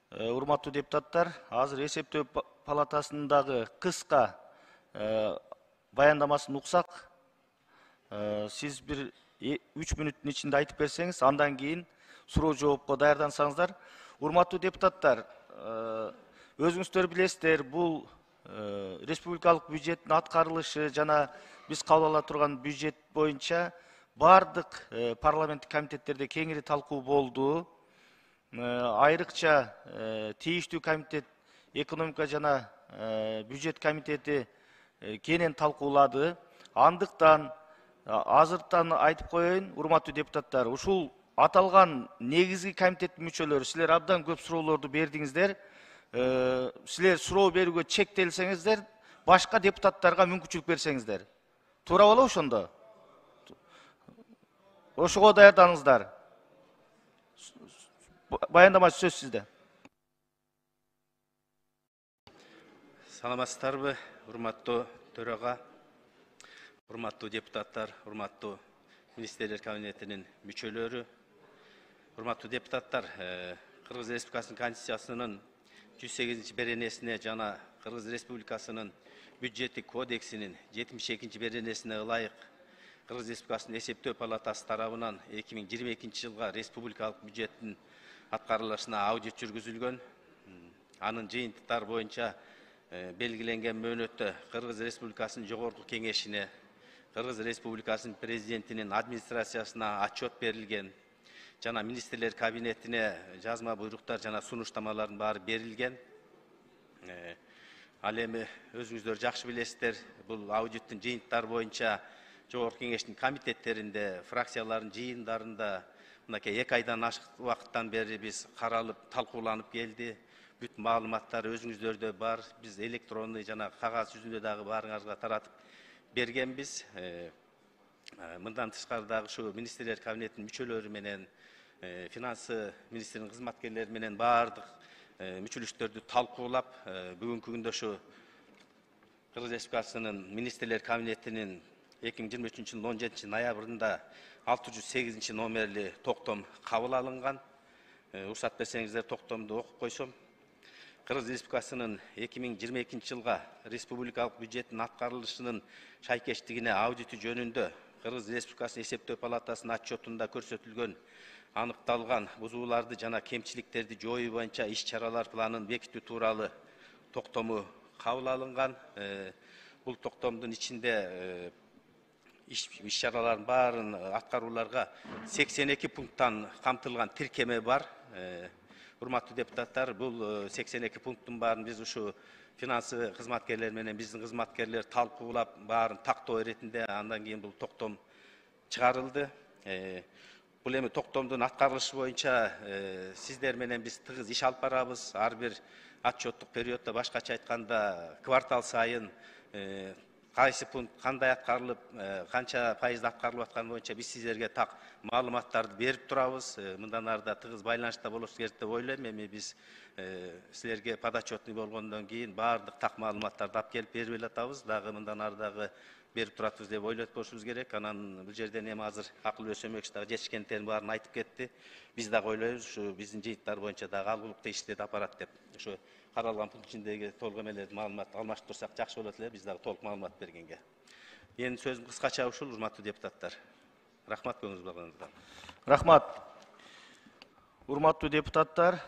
Урматтуу депутаттар, азыр эсептөө палатасындагы кыска баяндамасын уксак, сиз бир 3 мүнөттүн ичинде айтып берсеңиз, андан кийин суроо жоопко даярдансаңыздар. Урматтуу депутаттар, өзүңүздөр билесиздер, бул республикалык бюджеттин аткарылышы жана биз кабыл ала турган бюджет боюнча бардык парламенттик комитеттерде кеңири талкуу болду. Айрыкча тийиштүү комитет, экономика жана бюджет комитети кенен талкуулады. Андыктан азыртан айтып коеюн, урматтуу депутаттар, ушул аталган негизги комитеттин мүчөлөрү, силер абдан көп суроолорду бердиңиздер. Силер суроо берүүгө чектелсеңиздер, башка депутаттарга мүмкүнчүлүк берсеңиздер. Туура болобу ошондо? Ошого даярданыңыздар. Баяндамачы, сөз сизде. Саламатсыздарбы, урматтуу төрага, урматтуу депутаттар, урматтуу министрлер кабинетинин мүчөлөрү, урматтуу депутаттар, Кыргыз Республикасынын Конституциясынын 108 беренесине жана Кыргыз Республикасынын бюджеттик кодексинин 72 беренесине ылайык Кыргыз Республикасынын эсептөө палатасы тарабынан 2022 жылга республикалык бюджеттин аткарылышына аудит жүргүзүлгөн. Анын жыйынтыктары боюнча белгиленген мөөнөттө Кыргыз Республикасынын Жогорку Кеңешине, Кыргыз Республикасынын президентинин администрациясына отчет берилген, жана министрлер кабинетине жазма буйруктар жана сунуштамалардын баары берилген. Ал эми өзүңүздөр жакшы билесиздер, бул аудиттин жыйынтыктары боюнча Жогорку Кеңештин комитеттеринде, фракциялардын жыйындарында мынакей 2 айдан ашык убакыттан бери биз каралып, талкууланып келди. Бүт маалыматтар өзүңүздөрдө бар. Биз электронный жана кагаз жүзүндө дагы баарыңарга таратып бергенбиз. Мындан тышкары дагы ушу министрлер кабинетинин мүчөлөрү менен, финансы министринин кызматкерлери менен баардык мүчөлүштөрдү талкуулап, бүгүнкү күндө ушу Кыргыз Республикасынын министрлер кабинетинин 2023 жылдын 17 ноябрында 608 номерли токтом кабыл алынган. Уруксат берсеңиздер, токтомду окуп койсом. Кыргыз Республикасынын 2022 жылга республикалык бюджеттин аткарылышынын шайкештигине аудити жөнүндө Кыргыз Республикасынын эсептөө палатасынын отчетунда көрсөтүлгөн аныкталган бузууларды жана кемчиликтерди жоюу боюнча иш-чаралар планын бекитүү тууралуу токтому кабыл алынган. Бул токтомдун ичинде иш-чаралардын баарын аткарууларга 82 пункттан камтылган тиркеме бар. Урматтуу депутаттар, бул 82 пункттун баарын биз ушу финансы кызматкерлер менен биздин кызматкерлер талкуулап, баарын тактоо иретинде андан кийин бул токтом чыгарылды. Бул эми токтомдун аткарылышы боюнча сиздер менен биз тыгыз иш алып барабыз. Ар бир отчеттук периоддо, башкача айтканда, квартал сайын кайсы пункт кандай аткарылып, канча пайызда аткарылып атканы боюнча биз сиздерге так маалыматтарды берип турабыз. Мындан ары да тыгыз байланышта болушубуз керек деп ойлойм. Эми биз силерге подотчетный болгондон кийин баардык так маалыматтарды алып келип берип атабыз. Дагы мындан ары дагы берип туратбыз деп ойлоп болушубуз керек. Анан бул жерден эми азыр акыл өсөмөкчү дагы жетишкендердин баарын айтып кетти. Биз дагы ойлойбуз, ушу биздин жыйынттар боюнча дагы алгылыктуу иштерди апарат деп. Ушу каралган пункт ичиндеги толук эмелерди маалымат алмашып турсак жакшы болот эле, биз дагы толук маалымат бергенге. Эми сөзүм кыскача ушул, урматтуу депутаттар. Рахмат көңүлүңүз болгонуңузга. Рахмат. Урматтуу депутаттар,